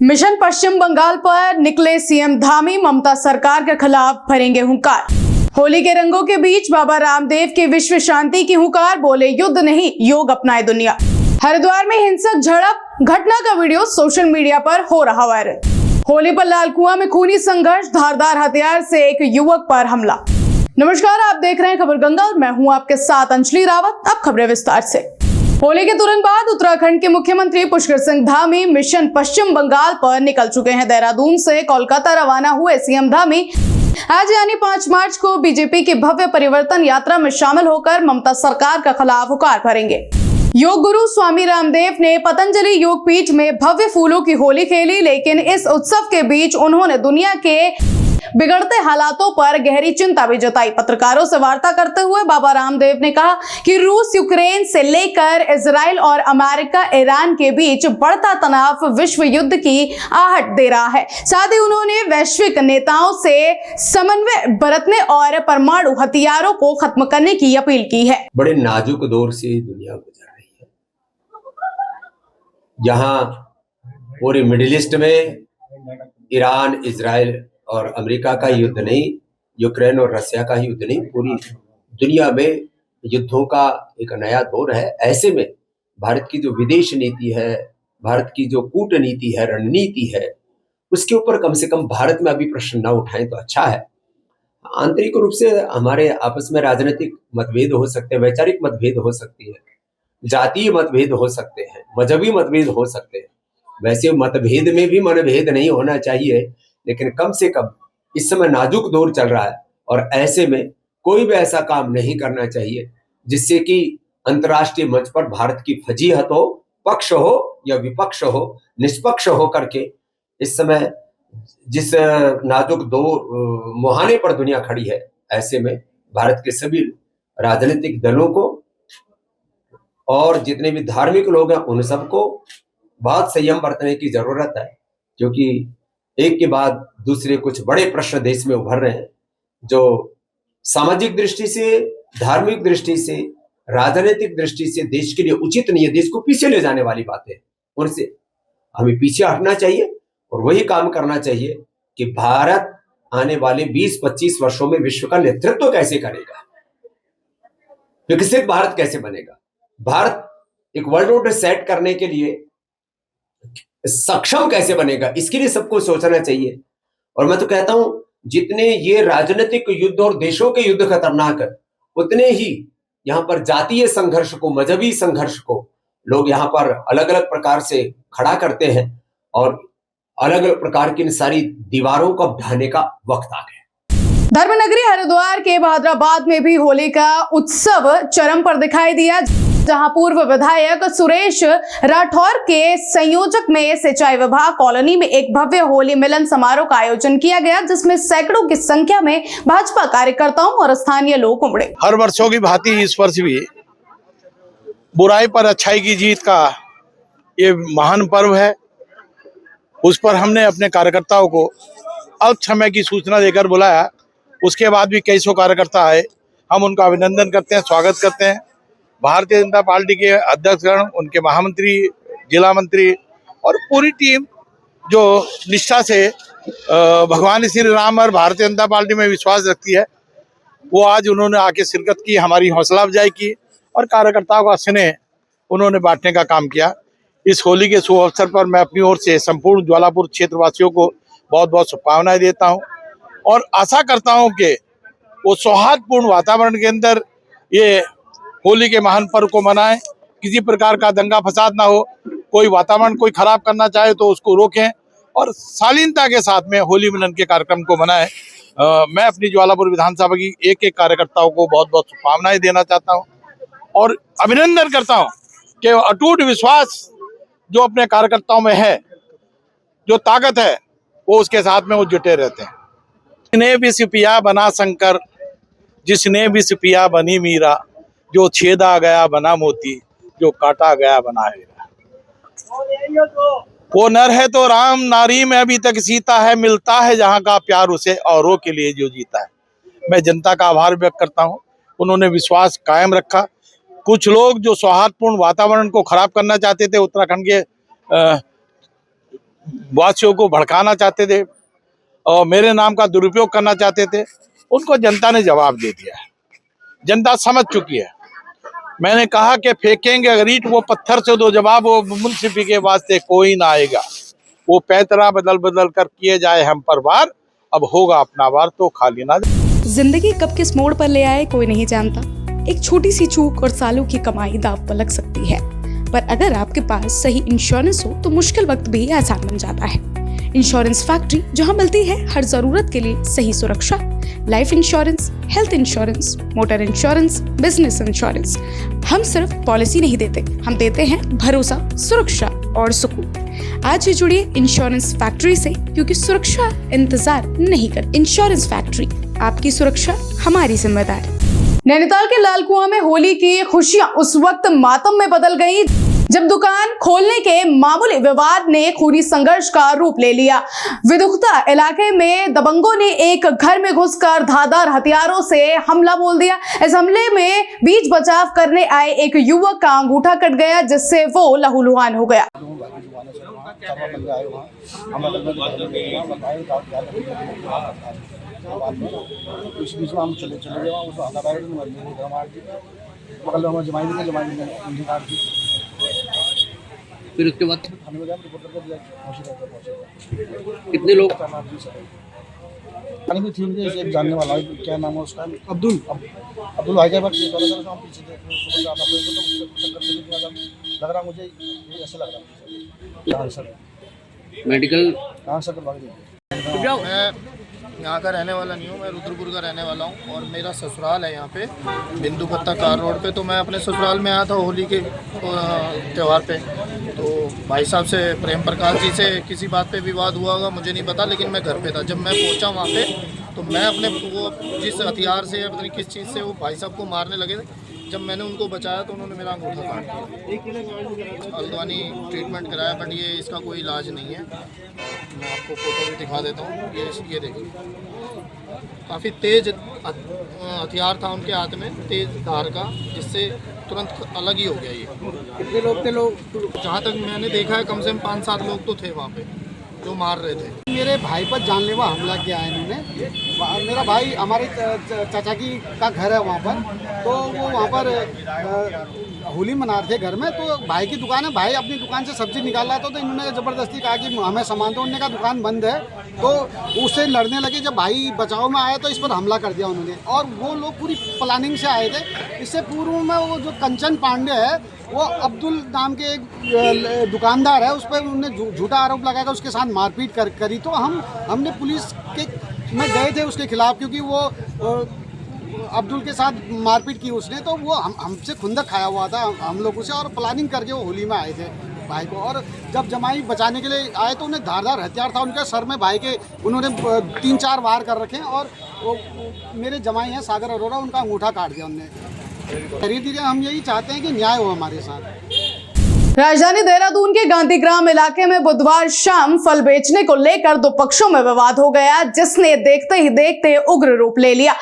Mission पश्चिम बंगाल पर निकले CM Dhami, ममता सरकार के खिलाफ भरेंगे हुंकार। होली के रंगों के बीच बाबा रामदेव की विश्व शांति की हुंकार, बोले युद्ध नहीं योग अपनाए दुनिया। हरिद्वार में हिंसक झड़प घटना का वीडियो सोशल मीडिया पर हो रहा वायरल। होली पर लाल कुआं में खूनी संघर्ष, धारदार हथियार से एक युवक पर हमला। नमस्कार, आप देख रहे हैं खबर गंगा और मैं हूं आपके साथ अंजलि रावत। अब खबरें विस्तार से। होली के तुरंत बाद उत्तराखंड के मुख्यमंत्री पुष्कर सिंह धामी मिशन पश्चिम बंगाल पर निकल चुके हैं। देहरादून से कोलकाता रवाना हुए सीएम धामी आज यानी 5 मार्च को बीजेपी की भव्य परिवर्तन यात्रा में शामिल होकर ममता सरकार के खिलाफ हुंकार भरेंगे। योग गुरु स्वामी रामदेव ने पतंजलि योग पीठ में भव्य फूलों की होली खेली, लेकिन इस उत्सव के बीच उन्होंने दुनिया के बिगड़ते हालातों पर गहरी चिंता भी जताई। पत्रकारों से वार्ता करते हुए बाबा रामदेव ने कहा कि रूस यूक्रेन से लेकर इजराइल और अमेरिका ईरान के बीच बढ़ता तनाव विश्व युद्ध की आहट दे रहा है। साथ ही उन्होंने वैश्विक नेताओं से समन्वय बरतने और परमाणु हथियारों को खत्म करने की अपील की है। बड़े नाजुक दौर से दुनिया गुजर रही है, जहां पूरे मिडिल ईस्ट में ईरान, इजराइल और अमेरिका का युद्ध नहीं, यूक्रेन और रसिया का युद्ध नहीं, पूरी दुनिया में युद्धों का एक नया दौर है। ऐसे में भारत की जो विदेश नीति है, भारत की जो कूटनीति है, रणनीति है, उसके ऊपर कम से कम भारत में अभी प्रश्न न उठाएं तो अच्छा है। आंतरिक रूप से हमारे आपस में राजनीतिक मतभेद हो सकते हैं, वैचारिक मतभेद हो सकती है, जातीय मतभेद हो सकते हैं, मजहबी मतभेद हो सकते हैं। वैसे मतभेद में भी मनभेद नहीं होना चाहिए, लेकिन कम से कम इस समय नाजुक दौर चल रहा है और ऐसे में कोई भी ऐसा काम नहीं करना चाहिए जिससे कि अंतर्राष्ट्रीय मंच पर भारत की फजीहत हो, पक्ष हो या विपक्ष हो, निष्पक्ष हो करके इस समय जिस नाजुक दौर मुहाने पर दुनिया खड़ी है, ऐसे में भारत के सभी राजनीतिक दलों को और जितने भी धार्मिक लोग हैं उन सबको बहुत संयम बरतने की जरूरत है, क्योंकि एक के बाद दूसरे कुछ बड़े प्रश्न देश में उभर रहे हैं जो सामाजिक दृष्टि से, धार्मिक दृष्टि से, राजनीतिक दृष्टि से देश के लिए उचित नहीं है, देश को पीछे ले जाने वाली बातें, उनसे हमें पीछे हटना चाहिए और वही काम करना चाहिए कि भारत आने वाले 20-25 वर्षों में विश्व का नेतृत्व कैसे करेगा, विकसित भारत कैसे बनेगा, भारत एक वर्ल्ड ऑर्डर सेट करने के लिए सक्षम कैसे बनेगा, इसके लिए सबको सोचना चाहिए। और मैं तो कहता हूं जितने ये राजनीतिक युद्ध और देशों के युद्ध खतरनाक है, उतने ही यहां पर जातीय संघर्ष को, मजहबी संघर्ष को लोग यहां पर अलग अलग प्रकार से खड़ा करते हैं और अलग अलग प्रकार की इन सारी दीवारों को ढाने का वक्त आ गया। धर्मनगरी हरिद्वार के बहादुराबाद में भी होली का उत्सव चरम पर दिखाई दिया, जहां पूर्व विधायक सुरेश राठौर के संयोजक में सिंचाई विभाग कॉलोनी में एक भव्य होली मिलन समारोह का आयोजन किया गया, जिसमें सैकड़ों की संख्या में भाजपा कार्यकर्ताओं और स्थानीय लोग उमड़े। हर वर्षों की भांति इस वर्ष भी बुराई पर अच्छाई की जीत का ये महान पर्व है। उस पर हमने अपने कार्यकर्ताओं को अल्प समय की सूचना देकर बुलाया। उसके बाद भी कई सौ कार्यकर्ता आए। हम उनका अभिनंदन करते हैं, स्वागत करते हैं। भारतीय जनता पार्टी के अध्यक्षगण, उनके महामंत्री, जिला मंत्री और पूरी टीम जो निष्ठा से भगवान श्री राम और भारतीय जनता पार्टी में विश्वास रखती है, वो आज उन्होंने आके शिरकत की, हमारी हौसला अफजाई की और कार्यकर्ताओं का स्नेह उन्होंने बांटने का काम किया। इस होली के शुभ अवसर पर मैं अपनी ओर से संपूर्ण ज्वालापुर क्षेत्रवासियों को बहुत बहुत शुभकामनाएं देता हूं और आशा करता हूं कि वो सौहार्दपूर्ण वातावरण के अंदर ये होली के महान पर्व को मनाएं। किसी प्रकार का दंगा फसाद ना हो, कोई वातावरण कोई खराब करना चाहे तो उसको रोकें और शालीनता के साथ में होली मिलन के कार्यक्रम को मनाएं। मैं अपनी ज्वालापुर विधानसभा की एक एक कार्यकर्ताओं को बहुत बहुत शुभकामनाएं देना चाहता हूं और अभिनंदन करता हूं कि अटूट विश्वास जो अपने कार्यकर्ताओं में है, जो ताकत है, वो उसके साथ में वो जुटे रहते हैं। जिसने विष पिया बना शंकर, जिसने विष पिया बनी मीरा, जो छेदा गया बना मोती, जो काटा गया बना हीरा। वो नर है तो राम, नारी में अभी तक सीता है, मिलता है जहाँ का प्यार उसे औरों के लिए जो जीता है। मैं जनता का आभार व्यक्त करता हूँ, उन्होंने विश्वास कायम रखा। कुछ लोग जो सौहार्दपूर्ण वातावरण को खराब करना चाहते थे, उत्तराखंड के वासियों को भड़काना चाहते थे और मेरे नाम का दुरुपयोग करना चाहते थे, उनको जनता ने जवाब दे दिया है। जनता समझ चुकी है। मैंने कहा कि फेंकेंगे अगर ईंट वो पत्थर से, दो जवाब वो मुंसिफी के वास्ते कोई ना आएगा। वो पैतरा बदल बदल कर किए जाए हम पर वार, अब होगा अपना वार तो खाली ना। जिंदगी कब किस मोड़ पर ले आए कोई नहीं जानता। एक छोटी सी चूक और सालों की कमाई दांव पर लग सकती है, पर अगर आपके पास सही इंश्योरेंस हो तो मुश्किल वक्त भी आसान बन जाता है। इंश्योरेंस फैक्ट्री, जहां मिलती है हर जरूरत के लिए सही सुरक्षा। Life insurance, health insurance, motor insurance, business insurance. हम सिर्फ पॉलिसी नहीं देते, हम देते हैं भरोसा, सुरक्षा और सुकून। आज ही जुड़िए इंश्योरेंस फैक्ट्री से, क्योंकि सुरक्षा इंतजार नहीं कर। इंश्योरेंस फैक्ट्री, आपकी सुरक्षा हमारी जिम्मेदारी। नैनीताल के लाल कुआं में होली की खुशियां उस वक्त मातम में बदल गई जब दुकान खोलने के मामूली विवाद ने खूनी संघर्ष का रूप ले लिया। विदुख्ता इलाके में दबंगों ने एक घर में घुसकर धारदार हथियारों से हमला बोल दिया। इस हमले में बीच बचाव करने आए एक युवक का अंगूठा कट गया, जिससे वो लहूलुहान हो गया। इस बीच में हम चले गए वहाँ, उसको आधा बैठ मार दी, बगल में जमाई दी काट दी। फिर उसके बाद थाने में गया, रिपोर्टर को दिया, पहुँचे। कितने लोग? पानी भी थी उनके एक जानने वाला है, क्या नाम है उसका, अब्दुल भाई के पास हम पीछे लग रहा मुझे ऐसे लग रहा है सर। मेडिकल कहाँ से करवा मैं यहाँ का रहने वाला नहीं हूँ, मैं रुद्रपुर का रहने वाला हूँ और मेरा ससुराल है यहाँ पे बिंदु पत्ता कार रोड पे। तो मैं अपने ससुराल में आया था होली के त्यौहार पे। तो भाई साहब से, प्रेम प्रकाश जी से किसी बात पे विवाद हुआ होगा, मुझे नहीं पता, लेकिन मैं घर पे था। जब मैं पहुँचा वहाँ पे तो मैं अपने वो जिस हथियार से या पता नहीं किस चीज़ से वो भाई साहब को मारने लगे थे। जब मैंने उनको बचाया तो उन्होंने मेरा अंगूठा काट दिया। हल्द्वानी ट्रीटमेंट कराया, बट ये इसका कोई इलाज नहीं है। मैं आपको फोटो भी दिखा देता हूँ, ये देखिए, काफ़ी तेज हथियार था उनके हाथ में, तेज धार का, जिससे तुरंत अलग ही हो गया ये। कितने लोग थे? लोग जहाँ तक मैंने देखा है कम से कम 5-7 लोग तो थे वहाँ पे जो मार रहे थे। मेरे भाई पर जानलेवा हमला किया है इन्होंने। मेरा भाई, हमारे चाचा की का घर है वहाँ पर, तो वो वहाँ पर होली मना रहे थे घर में। तो भाई की दुकान है, भाई अपनी दुकान से सब्जी निकाल रहा था, तो इन्होंने ज़बरदस्ती कहा कि हमें सामान दो। उन्होंने कहा दुकान बंद है, तो उससे लड़ने लगे। जब भाई बचाव में आया तो इस पर हमला कर दिया उन्होंने, और वो लोग पूरी प्लानिंग से आए थे। इससे पूर्व में वो जो कंचन पांडे है, वो अब्दुल नाम के एक दुकानदार है, उस पर उन्होंने झूठा आरोप लगाकर उसके साथ मारपीट करी। तो हमने पुलिस के में गए थे उसके खिलाफ, क्योंकि वो अब्दुल के साथ मारपीट की उसने। तो वो हमसे खुंदक खाया हुआ था हम लोगों से, और प्लानिंग करके वो होली में आए थे भाई को। और जब जमाई बचाने के लिए आए तो उन्हें धारदार हथियार था उनके सर में, भाई के उन्होंने 3-4 वार कर रखे हैं। और वो मेरे जमाई हैं सागर अरोड़ा, उनका अंगूठा काट दिया उनने। धीरे-धीरे हम यही चाहते हैं कि न्याय हो हमारे साथ। राजधानी देहरादून के गांधीग्राम इलाके में बुधवार शाम फल बेचने को लेकर दो पक्षों में विवाद हो गया, जिसने देखते ही देखते उग्र रूप ले लिया।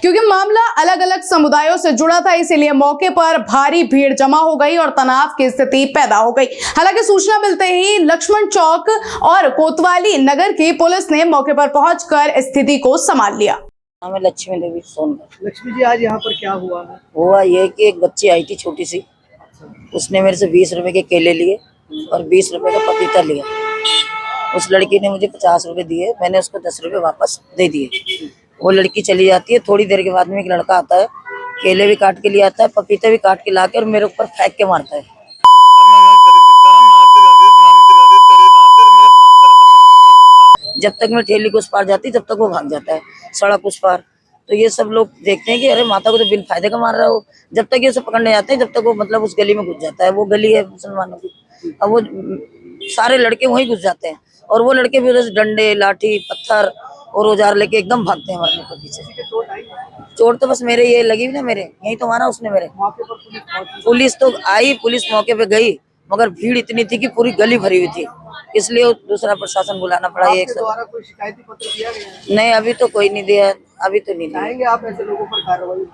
क्योंकि मामला अलग अलग समुदायों से जुड़ा था, इसीलिए मौके पर भारी भीड़ जमा हो गई और तनाव की स्थिति पैदा हो गई। हालांकि सूचना मिलते ही लक्ष्मण चौक और कोतवाली नगर की पुलिस ने मौके पर पहुंचकर स्थिति को संभाल लिया। मैं लक्ष्मी देवी सोनकर। लक्ष्मी जी, आज यहाँ पर क्या हुआ है? हुआ ये कि एक बच्ची आई थी छोटी सी, उसने मेरे से 20 रुपए के केले लिए और 20 रुपए का पपीता लिया। उस लड़की ने मुझे 50 रुपए दिए, मैंने उसको 10 रुपए वापस दे दिए। वो लड़की चली जाती है। थोड़ी देर के बाद में एक लड़का आता है, केले भी काट के ले आता है, पपीते भी काट के ला के और मेरे ऊपर फेंक के मारता है। जब तक मैं ठेली को उस पार जाती जब तक वो भाग जाता है सड़क उस पार। तो ये सब लोग देखते हैं कि अरे माता को तो बिन फायदे का मार रहा हो। जब तक ये सब पकड़ने जाते हैं, जब तक वो मतलब उस गली में घुस जाता है। वो गली है मुसलमानों की, अब वो सारे लड़के वहीं घुस जाते हैं और वो लड़के भी उधर से डंडे, लाठी, पत्थर और औजार लेके एकदम भागते हैं हमारे को पीछे। चोट तो बस मेरे ये लगी ना, मेरे यही तो मारा उसने मेरे। पुलिस तो आई, पुलिस मौके पे गई, मगर भीड़ इतनी थी कि पूरी गली भरी हुई थी, इसलिए दूसरा प्रशासन बुलाना पड़ा। एक कोई शिकायती पत्र दिया गया? नहीं, अभी तो कोई नहीं दिया, अभी तो नहीं दिया। आप ऐसे लोगों पर कार्रवाई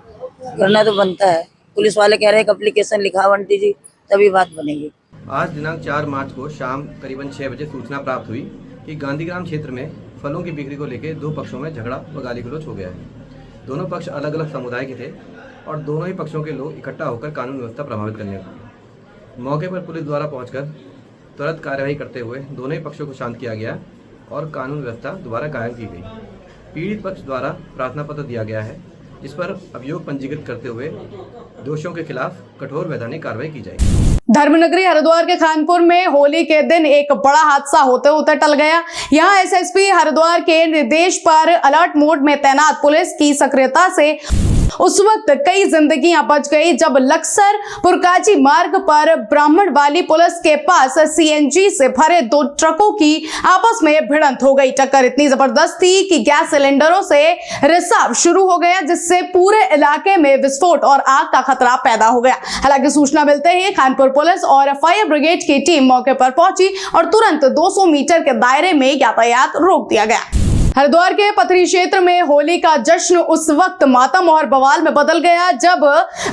करना तो बनता है। पुलिस वाले कह रहे हैं कि एप्लीकेशन लिखा आंटी जी, तभी बात बनेगी। आज दिनांक 4 मार्च को शाम करीबन 6 बजे सूचना प्राप्त हुई कि गांधीग्राम क्षेत्र में फलों की बिक्री को लेकर दो पक्षों में झगड़ा व गाली गलौज हो गया है। दोनों पक्ष अलग अलग समुदाय के थे और दोनों ही पक्षों के लोग इकट्ठा होकर कानून व्यवस्था प्रभावित करने लगे। मौके पर पुलिस द्वारा पहुंचकर तुरंत कार्रवाई करते हुए दोनों ही पक्षों को शांत किया गया और कानून व्यवस्था दोबारा कायम की गई। पीड़ित पक्ष द्वारा प्रार्थना पत्र दिया गया है, जिस पर अभियोग पंजीकृत करते हुए दोषियों के खिलाफ कठोर वैधानिक कार्रवाई की जाएगी। धर्मनगरी हरिद्वार के खानपुर में होली के दिन एक बड़ा हादसा होते होते टल गया। यहां एसएसपी हरिद्वार के निर्देश पर अलर्ट मोड में तैनात पुलिस की सक्रियता से उस वक्त कई जिंदगियां बच गई जब लक्सर पुरकाची मार्ग पर ब्राह्मणवाली पुलिस के पास सीएनजी से भरे दो ट्रकों की आपस में भिड़ंत हो गई। टक्कर इतनी जबरदस्त थी कि गैस सिलेंडरों से रिसाव शुरू हो गया, जिससे पूरे इलाके में विस्फोट और आग का खतरा पैदा हो गया। हालांकि सूचना मिलते ही खानपुर पुलिस और फायर ब्रिगेड की टीम मौके पर पहुंची और तुरंत 200 मीटर के दायरे में यातायात रोक दिया गया। हरिद्वार के पथरी क्षेत्र में होली का जश्न उस वक्त मातम और बवाल में बदल गया जब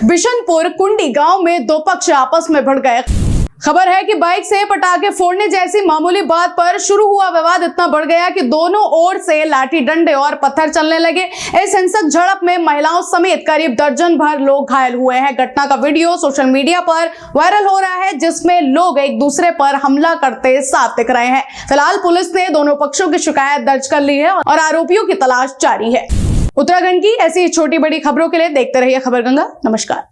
बिशनपुर कुंडी गांव में दो पक्ष आपस में भिड़ गए। खबर है कि बाइक से पटाखे फोड़ने जैसी मामूली बात पर शुरू हुआ विवाद इतना बढ़ गया कि दोनों ओर से लाठी डंडे और पत्थर चलने लगे। इस हिंसक झड़प में महिलाओं समेत करीब दर्जन भर लोग घायल हुए हैं। घटना का वीडियो सोशल मीडिया पर वायरल हो रहा है, जिसमें लोग एक दूसरे पर हमला करते साफ दिख रहे हैं। फिलहाल पुलिस ने दोनों पक्षों की शिकायत दर्ज कर ली है और आरोपियों की तलाश जारी है। उत्तराखंड की ऐसी छोटी बड़ी खबरों के लिए देखते रहिए खबर गंगा। नमस्कार।